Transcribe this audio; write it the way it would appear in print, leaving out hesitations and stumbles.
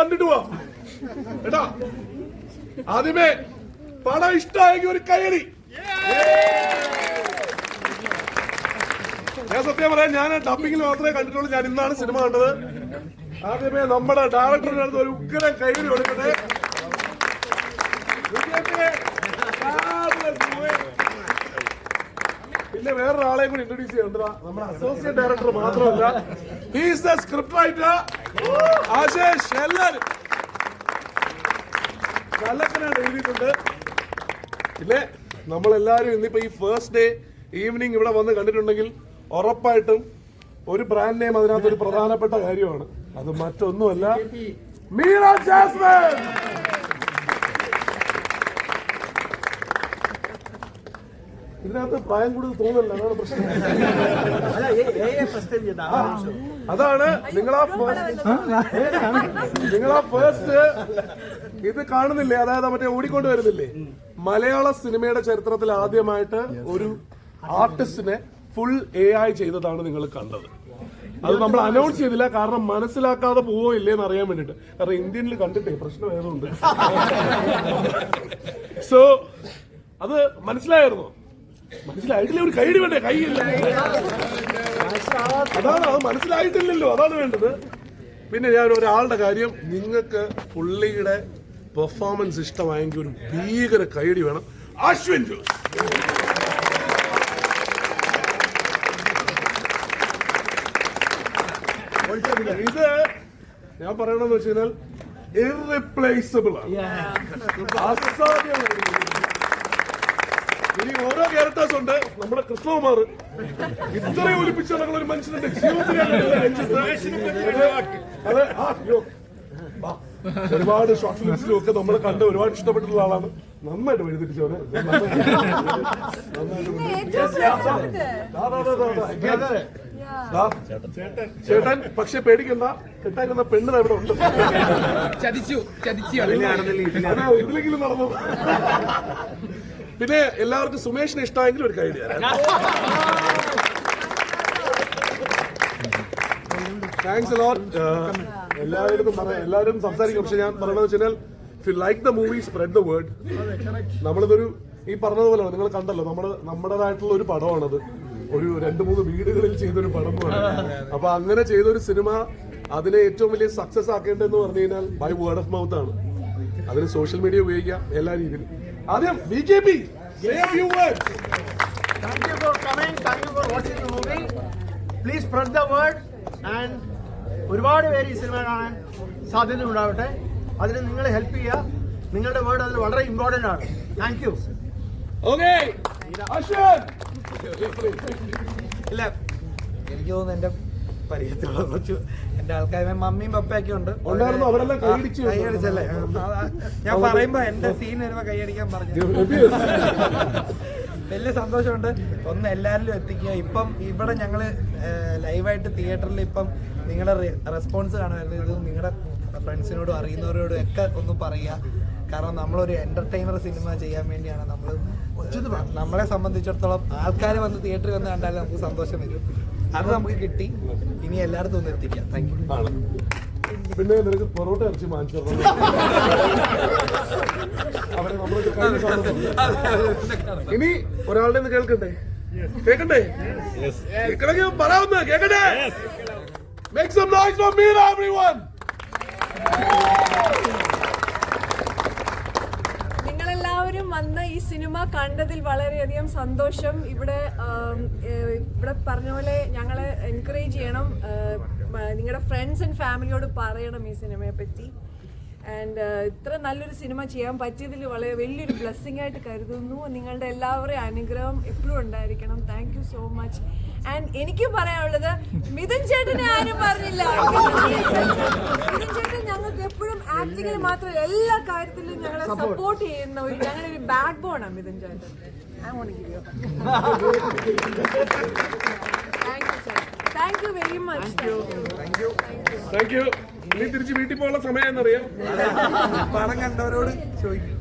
കണ്ടിട്ട് പോവാം കേട്ടാ. ആദ്യമേ പടം ഇഷ്ടമായെങ്കിൽ ഒരു കയറി. ഞാൻ സത്യം പറയാം, ഞാൻ ഡബിങ്ങിൽ മാത്രമേ കണ്ടിട്ടുള്ളൂ. ഞാൻ ഇന്നാണ് സിനിമ കണ്ടത്. ആദ്യമേ നമ്മുടെ ഡയറക്ടറിന്റെ അടുത്ത് ഒരു ഉഗ്രൻ കയറി കൊടുക്കട്ടെ. പിന്നെ വേറൊരാളെയും കൂടി ഇൻട്രൊഡ്യൂസ് ചെയ്യണ്ടാ. നമ്മുടെ അസോസിയേറ്റ് ഡയറക്ടർ മാത്രമല്ല, he's the script writer Ashesh. എല്ലാരും കലക്കനായിട്ട് എഴുതിയിട്ടുണ്ട്. പിന്നെ നമ്മളെല്ലാരും ഇന്നിപ്പോ ഈ ഫസ്റ്റ് ഡേ ഈവനിങ് ഇവിടെ വന്ന് കണ്ടിട്ടുണ്ടെങ്കിൽ ഉറപ്പായിട്ടും ഒരു ബ്രാൻഡ് നെയിം അതിനകത്ത് ഒരു പ്രധാനപ്പെട്ട കാര്യമാണ്. അത് മറ്റൊന്നുമല്ല, മീര ജാസ്മിൻ. ഇതിനകത്ത് പ്രായം കൂടുതൽ തോന്നല്ല, അതാണ് പ്രശ്നം. അതാണ് നിങ്ങളാ ഫസ്റ്റ് ഇത് കാണുന്നില്ലേ, അതായത് മറ്റേ ഓടിക്കൊണ്ട് വരുന്നില്ലേ, മലയാള സിനിമയുടെ ചരിത്രത്തിൽ ആദ്യമായിട്ട് ഒരു ആർട്ടിസ്റ്റിനെ ഫുൾ AI ചെയ്തതാണ് നിങ്ങൾ കണ്ടത്. അത് നമ്മൾ അനൗൺസ് ചെയ്തില്ല, കാരണം മനസ്സിലാക്കാതെ പോവോ ഇല്ലേന്ന് അറിയാൻ വേണ്ടിട്ട്. കാരണം ഇന്ത്യനിൽ കണ്ടിട്ടേ പ്രശ്നം ഏതുണ്ട്. സോ അത് മനസ്സിലായിരുന്നു. മനസ്സിലായിട്ടില്ല, ഒരു കൈഡി വേണ്ടേ? കൈയില്ല, അതാണ്. അത് മനസ്സിലായിട്ടില്ലല്ലോ, അതാണ് വേണ്ടത്. പിന്നെ ഞാൻ ഒരാളുടെ കാര്യം, നിങ്ങൾക്ക് പുള്ളിയുടെ പെർഫോമൻസ് ഇഷ്ടമായെങ്കിൽ ഒരു ഭീകര കൈഡി വേണം. അശ്വിൻ ജോസ്. ഇത് ഞാൻ പറയണമെന്ന് വെച്ച് കഴിഞ്ഞാൽ ഇർറിപ്ലേസബിൾ ആണ്, അസാധ്യമാണ്. ഇനി ഓരോ ക്യാരക്ടേഴ്സ് ഉണ്ട്. നമ്മുടെ കൃഷ്ണകുമാർ ഇത്രയും ഒലിപ്പിച്ച് നടക്കുന്ന ഒരു മനുഷ്യന്റെ ജീവിതത്തിൽ ഒരുപാട് ഷോർട്ട് ഫിലിംസിലും ഒക്കെ നമ്മൾ കണ്ട് ഒരുപാട് ഇഷ്ടപ്പെട്ടിട്ടുള്ള ആളാണ്. നന്നായിട്ട് എഴുതിപ്പിച്ചവര്. ചേട്ടൻ പക്ഷെ പേടിക്കണ്ട, കെട്ടാക്കുന്ന പെണ്ണിന് ഇവിടെ ഉണ്ട്. ഇതിലെങ്കിലും നടന്നു. പിന്നെ എല്ലാവർക്കും സുമേഷിനെ ഇഷ്ടമായെങ്കിലും ഒരു കൈഡി തരാം. Thanks a lot. എല്ലാവരും സംസാരിക്കും. പക്ഷെ ഞാൻ പറയണത് വെച്ച് കഴിഞ്ഞാൽ, if you like the movie, spread the word. നമ്മളിതൊരു ഈ പറഞ്ഞതുപോലെ നിങ്ങൾ കണ്ടല്ലോ, നമ്മുടേതായിട്ടുള്ള ഒരു പടമാണത്. ഒരു 2-3 വീടുകളിൽ ചെയ്തൊരു പടം പോലാണ്. അപ്പൊ അങ്ങനെ ചെയ്തൊരു സിനിമ അതിനെ ഏറ്റവും വലിയ സക്സസ് ആക്കേണ്ടതെന്ന് പറഞ്ഞു കഴിഞ്ഞാൽ ബൈ വേർഡ് ഓഫ് മൗത്ത് ആണ്. അതിന് സോഷ്യൽ മീഡിയ ഉപയോഗിക്കാം എല്ലാ രീതിയിലും. ആദ്യം BJP, say a few words. Thank you for coming. Thank you for watching the movie. Please spread the word and ഒരുപാട് പേര് ഈ സിനിമ കാണാൻ സാധ്യത ഉണ്ടാവട്ടെ. അതിന് നിങ്ങൾ ഹെൽപ്പ് ചെയ്യുക. നിങ്ങളുടെ വേർഡ് അതിൽ വളരെ ഇമ്പോർട്ടന്റ് ആണ്. Thank you. Okay, Ashwin. ഇല്ല, എനിക്ക് തോന്നുന്നു എന്റെ പരിചയത്തിലുള്ള കുറച്ച് എന്റെ ആൾക്കാരെ മമ്മിയും പപ്പയൊക്കെ ഉണ്ട്. കൈയടിച്ചല്ലേ? ഞാൻ പറയുമ്പോ എന്റെ സീൻ വരുമ്പോ കൈയടിക്കാൻ പറഞ്ഞു. വലിയ സന്തോഷമുണ്ട്. ഒന്ന് എല്ലാവരിലും എത്തിക്കുക. ഇപ്പം ഇവിടെ ഞങ്ങള് ലൈവായിട്ട് തിയേറ്ററിൽ ഇപ്പം നിങ്ങളുടെ റെസ്പോൺസ് കാണുമായിരുന്നു. ഇത് നിങ്ങളുടെ ഫ്രണ്ട്സിനോടും അറിയുന്നവരോടും ഒക്കെ ഒന്ന് പറയുക. കാരണം നമ്മളൊരു എന്റർടൈനർ സിനിമ ചെയ്യാൻ വേണ്ടിയാണ് നമ്മളെ സംബന്ധിച്ചിടത്തോളം ആൾക്കാർ വന്ന് തിയേറ്ററിൽ വന്ന് കണ്ടാലും നമുക്ക് സന്തോഷം വരും. അത് നമുക്ക് കിട്ടി. ഇനി എല്ലായിടത്തും ഒന്ന് എത്തിക്കാം. Thank you. പിന്നെ നിനക്ക് പൊറോട്ട ഇറച്ചി വാങ്ങിച്ചു ഇനി ഒരാളുടെ കേൾക്കണ്ടേ? കേൾക്കണ്ടേ? പറയാവുന്ന കേൾക്കട്ടെ? Make some noise for Meera, everyone. നിങ്ങളെല്ലാവരും വന്ന് ഈ സിനിമ കണ്ടതിൽ വളരെയധികം സന്തോഷം. ഇവിടെ പറഞ്ഞ പോലെ ഞങ്ങളെ എൻകറേജ് ചെയ്യണം. നിങ്ങളുടെ ഫ്രണ്ട്സ് ആൻഡ് ഫാമിലിയോട് പറയണം ഈ സിനിമയെ പറ്റി. ആൻഡ് ഇത്ര നല്ലൊരു സിനിമ ചെയ്യാൻ പറ്റിയതിൽ വളരെ വലിയൊരു ബ്ലെസ്സിങ് ആയിട്ട് കരുതുന്നു. നിങ്ങളുടെ എല്ലാവരുടെയും അനുഗ്രഹം എപ്പോഴും ഉണ്ടായിരിക്കണം. Thank you so much. And എനിക്ക് പറയാനുള്ളത്, മിഥുൻ ചേട്ടനെ ആരും പറഞ്ഞില്ല. മിഥുൻ ചേട്ടൻ ഞങ്ങൾക്ക് എപ്പോഴും ആക്ടിങ്ങിൽ മാത്രമല്ല എല്ലാ കാര്യത്തിലും ഞങ്ങളെ സപ്പോർട്ട് ചെയ്യുന്ന ഞങ്ങളുടെ ഒരു ബാക്ക് ബോണാണ് മിഥുൻ ചേട്ടൻ. Thank you very much. Thank you. ഇനി തിരിച്ച് വീട്ടിൽ പോകാനുള്ള സമയം എന്നറിയാം. പണം കണ്ടവരോട് ചോദിക്കും.